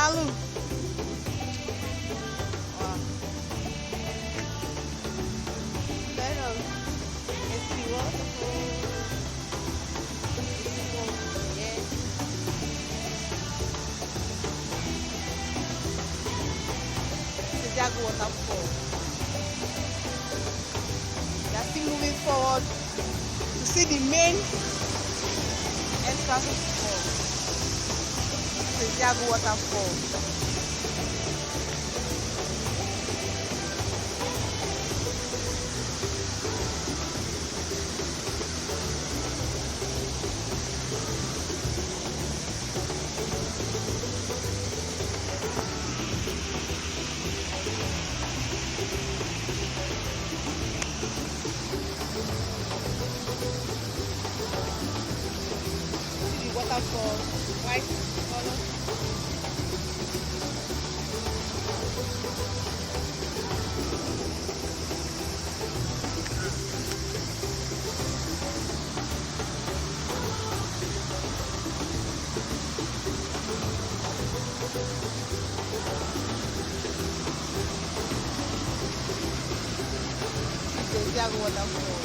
Malu. Wow. Pero, esse waterfall. Yeah. Santiago waterfall. We are still moving forward to see the main entrance of the fall. Santiago waterfall. See the waterfall, white color. Santiago waterfall.